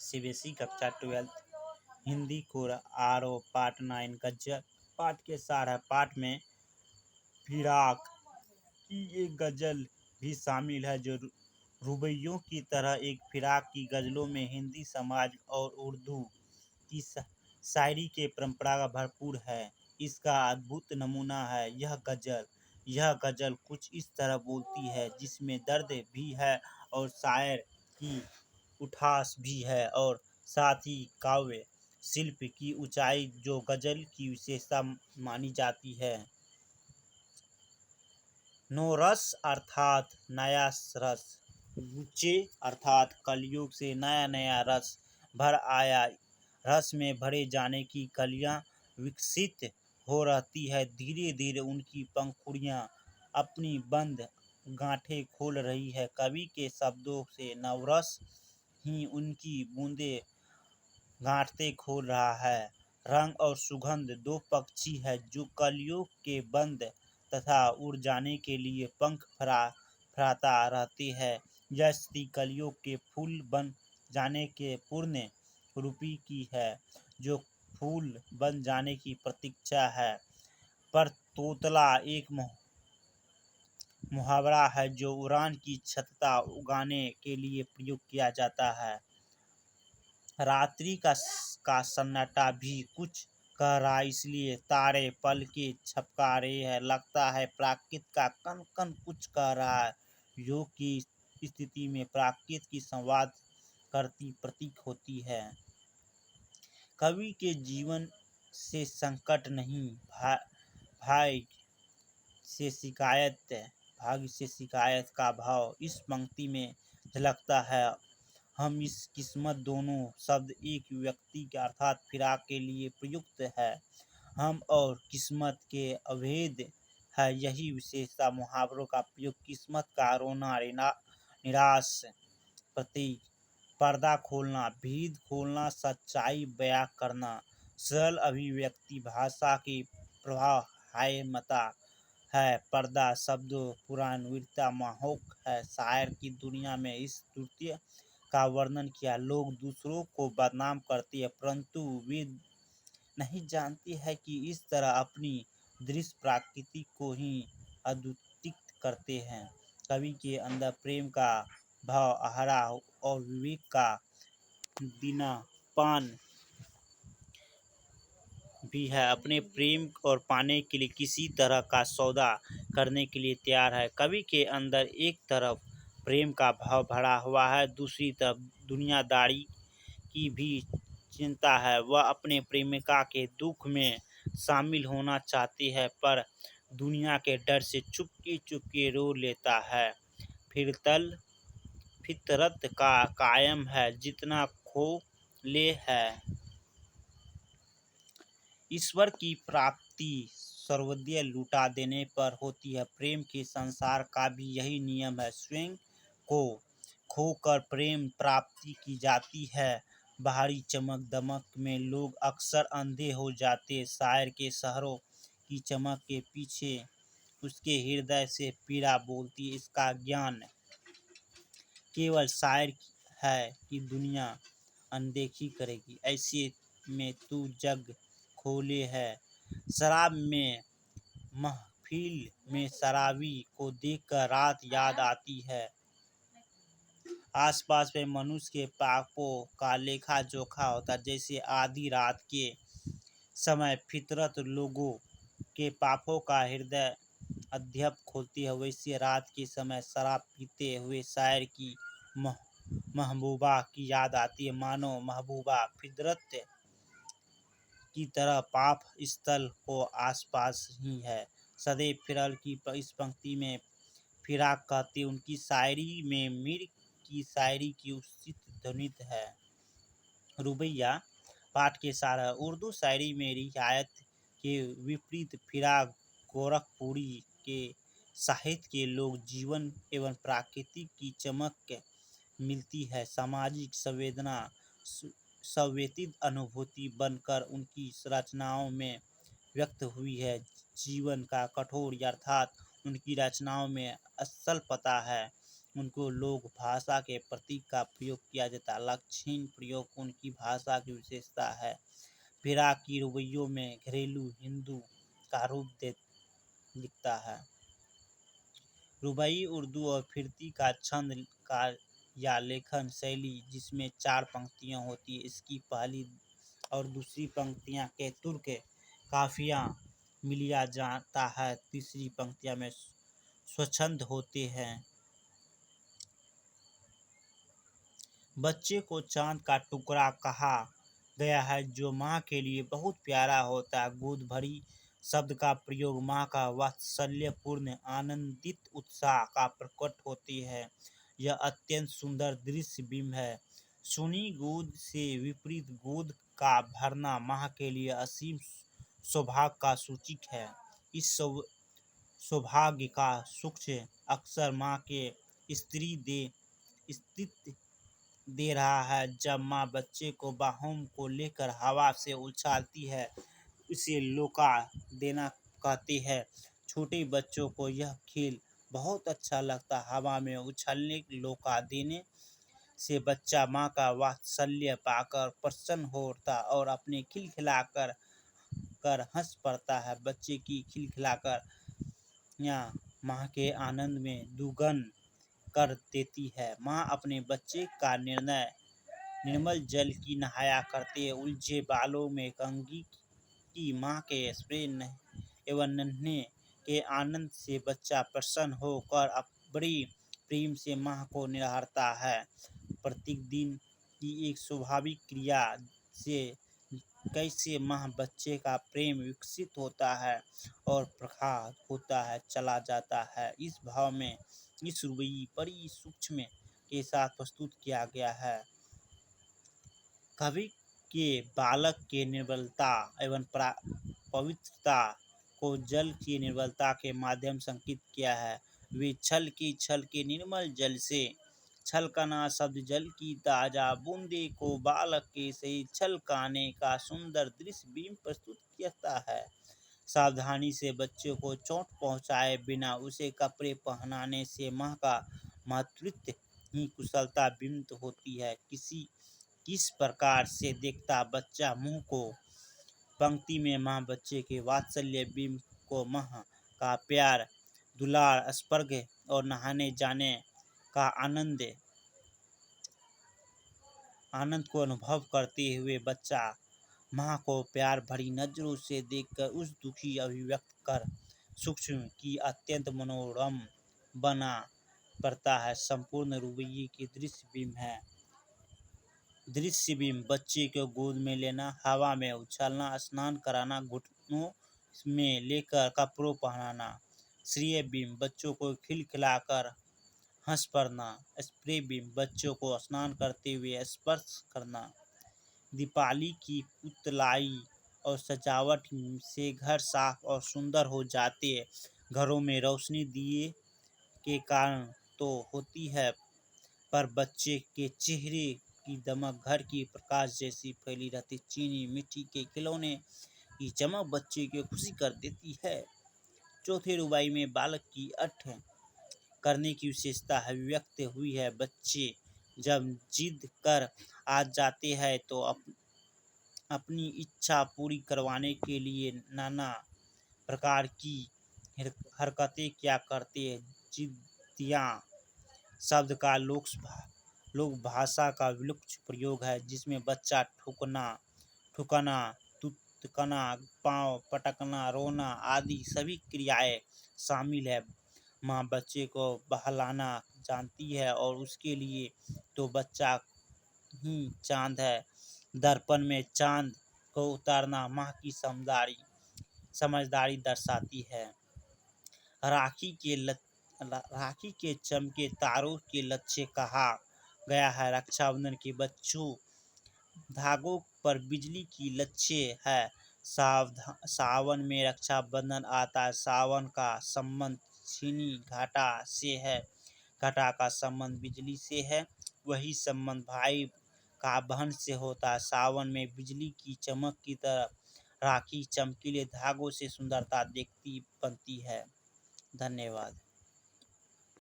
CBSE कक्षा 12 Hindi core आरो part 9 गजल पाठ के सार है। पाठ में फिराक की एक गजल भी शामिल है जो रुबाइयों की तरह एक फिराक की गजलों में हिंदी समाज और उर्दू की शायरी के परंपरा भरपूर है। इसका अद्भुत नमूना है यह गजल कुछ इस तरह बोलती है जिसमें दर्द भी है और शायर की उठास भी है और साथ ही काव्य शिल्प की ऊंचाई जो गजल की विशेषता मानी जाती है। नौरस अर्थात नया रस, गुच्चे अर्थात कलियुग से नया रस भर आया। रस में भरे जाने की कलियां विकसित हो रहती है, धीरे धीरे उनकी पंखुड़ियां अपनी बंद गांठें खोल रही है। कवि के शब्दों से नवरस ही उनकी बूंदें गांठें खोल रहा है। रंग और सुगंध दो पक्षी है जो कलियों के बंद तथा उड़ जाने के लिए पंख फहराता रहते हैं। यह स्थिति कलियों के फूल बन जाने के पूर्ण रूपी की है, जो फूल बन जाने की प्रतीक्षा है। पर तोतला एक मुहावरा है जो उड़ान की क्षमता उगाने के लिए प्रयोग किया जाता है। रात्रि का सन्नाटा भी कुछ कह रहा, इसलिए तारे पलकें झपका रहे हैं। लगता है प्रकृति का कण कण कुछ कह रहा है। योग की स्थिति में प्रकृति की संवाद करती प्रतीक होती है। कवि के जीवन से संकट नहीं, भाग्य से शिकायत का भाव इस पंक्ति में झलकता है। हम इस किस्मत दोनों शब्द एक व्यक्ति के अर्थात फिराक के लिए प्रयुक्त है। हम और किस्मत के अभेद है, यही विशेषता मुहावरों का प्रयोग। किस्मत का रोना निराश प्रतीक, पर्दा खोलना, भेद खोलना, सच्चाई बयां करना, सरल अभिव्यक्ति, भाषा की प्रभाव हाय मता है। पर्दा शब्दों पुराणवीरता मोहक है। शायर की दुनिया में इस तृतीय का वर्णन किया। लोग दूसरों को बदनाम करते हैं परंतु वे नहीं जानते हैं कि इस तरह अपनी दृश्य प्रकृति को ही अद्वितीय करते हैं। कवि के अंदर प्रेम का भाव अहरा और विवेक का दीनापन भी है। अपने प्रेम और पाने के लिए किसी तरह का सौदा करने के लिए तैयार है। कवि के अंदर एक तरफ प्रेम का भाव भरा हुआ है, दूसरी तरफ दुनियादारी की भी चिंता है। वह अपने प्रेमिका के दुख में शामिल होना चाहती है पर दुनिया के डर से चुपके चुपके रो लेता है। फितरत का कायम है, जितना खो ले है। ईश्वर की प्राप्ति सर्वोदय लुटा देने पर होती है। प्रेम के संसार का भी यही नियम है। स्वयं को खोकर प्रेम प्राप्ति की जाती है। बाहरी चमक दमक में लोग अक्सर अंधे हो जाते। शायर के शहरों की चमक के पीछे उसके हृदय से पीड़ा बोलती है। इसका ज्ञान केवल शायर है कि दुनिया अनदेखी करेगी। ऐसे में तू जग खोले है। शराब में महफिल में शराबी को देखकर रात याद आती है। आसपास में मनुष्य के पापों का लेखा जोखा होता है। जैसे आधी रात के समय फितरत लोगों के पापों का हृदय अध्यप खोलती है, वैसे रात के समय शराब पीते हुए शायर की महबूबा की याद आती है। मानो महबूबा फितरत की तरह पाप स्थल को आसपास ही है। सदैव फिरल की इस पंक्ति में फिराक कहते उनकी शायरी में मीर की शायरी की उचित ध्वनित है। रुबैया पाठ के सार है। उर्दू शायरी में रियायत के विपरीत फिराक गोरखपुरी के साहित्य के लोक जीवन एवं प्रकृति की चमक मिलती है। सामाजिक संवेदना संवेदित अनुभूति बनकर उनकी रचनाओं में व्यक्त हुई है। जीवन का कठोर अर्थात उनकी रचनाओं में असल पता है। उनको लोक भाषा के प्रतीक का प्रयोग किया जाता है। लक्षण प्रयोग उनकी भाषा की विशेषता है। फिराकी रवैयों में घरेलू हिंदू का रूप दिखता है। रुबाई उर्दू और फिरती का छंद का या लेखन शैली जिसमें 4 पंक्तियाँ होती है। इसकी पहली और दूसरी पंक्तियाँ के तुर्क काफिया मिलिया जाता है। तीसरी पंक्तियाँ में स्वच्छंद होते हैं। बच्चे को चांद का टुकड़ा कहा गया है जो माँ के लिए बहुत प्यारा होता है। गोद भरी शब्द का प्रयोग माँ का वात्सल्यपूर्ण आनंदित उत्साह का प्रकट होती है। यह अत्यंत सुंदर दृश्य बिंब है। सुनी गोद से विपरीत गोद का भरना माँ के लिए असीम सौभाग्य का सूचक है। इस सौभाग्य का सुख अक्सर माँ के स्थिति दे रहा है। जब माँ बच्चे को बाहों को लेकर हवा से उछालती है इसे लोका देना कहते हैं। छोटे बच्चों को यह खेल बहुत अच्छा लगता है। हवा में उछलने लोका देने से बच्चा माँ का वात्सल्य पाकर प्रसन्न होता और अपने खिलखिलाकर हंस पड़ता है। बच्चे की खिलखिलाकर या माँ के आनंद में दुगन कर देती है। माँ अपने बच्चे का निर्मल जल की नहाया करते उलझे बालों में कंघी की माँ के स्प्रे एवं नन्हे के आनंद से बच्चा प्रसन्न होकर बड़ी प्रेम से माँ को निहारता है। प्रत्येक दिन की एक स्वाभाविक क्रिया से कैसे माँ बच्चे का प्रेम विकसित होता है और प्रगाढ़ होता है चला जाता है। इस भाव में इस रुबाई बड़ी सूक्ष्म के साथ प्रस्तुत किया गया है। कवि के बालक के निर्बलता एवं पवित्रता को जल की निर्बलता के माध्यम संकेत किया है। वे छल के निर्मल जल से छलकना शब्द जल की ताजा बूंदे को बालक के सही छलकाने का सुंदर दृश्य बिंब प्रस्तुत करता है। सावधानी से बच्चे को चोट पहुंचाए बिना उसे कपड़े पहनाने से माँ का मातृत्व ही कुशलता बिंबित होती है। किस प्रकार से देखता बच्चा मुँह को पंक्ति में माँ बच्चे के वात्सल्य बिंब को माँ का प्यार दुलार स्पर्श और नहाने जाने का आनंद को अनुभव करते हुए बच्चा माँ को प्यार भरी नजरों से देखकर उस दुखी अभिव्यक्त कर सूक्ष्म की अत्यंत मनोरम बना पड़ता है। संपूर्ण रुबाई की दृश्य बिंब बच्चे को गोद में लेना, हवा में उछलना, स्नान कराना, घुटनों में लेकर कपड़ों पहनाना। श्रेय बिंब बच्चों को खिलखिलाकर हंस पड़ना। स्प्रे बिंब बच्चों को स्नान करते हुए स्पर्श करना। दीपावली की पुतलाई और सजावट से घर साफ और सुंदर हो जाते। घरों में रोशनी दिए के कारण तो होती है पर बच्चे के चेहरे की दमक घर की प्रकाश जैसी फैली रहती। चीनी मिट्टी के खिलौने की चमक बच्चे की खुशी कर देती है। चौथे रुबाई में बालक की अठ करने की विशेषता अभिव्यक्त हुई है। बच्चे जब जिद कर आ जाते हैं तो अपनी इच्छा पूरी करवाने के लिए नाना प्रकार की हरकतें क्या करते हैं। जिद्दियाँ शब्द का लोक भाषा का विलुप्त प्रयोग है जिसमें बच्चा ठुकना, तुतकना, पाँव पटकना, रोना आदि सभी क्रियाएं शामिल है। माँ बच्चे को बहलाना जानती है और उसके लिए तो बच्चा ही चाँद है। दर्पण में चाँद को उतारना माँ की समझदारी दर्शाती है। राखी के चमके तारों के लच्छे कहा गया है। रक्षाबंधन के बच्चों धागों पर बिजली की लच्छे है। सावन में रक्षाबंधन आता है। सावन का संबंध छीनी घाटा से है। घटा का संबंध बिजली से है। वही संबंध भाई का बहन से होता है। सावन में बिजली की चमक की तरह राखी चमकीले धागों से सुंदरता बनती है। धन्यवाद।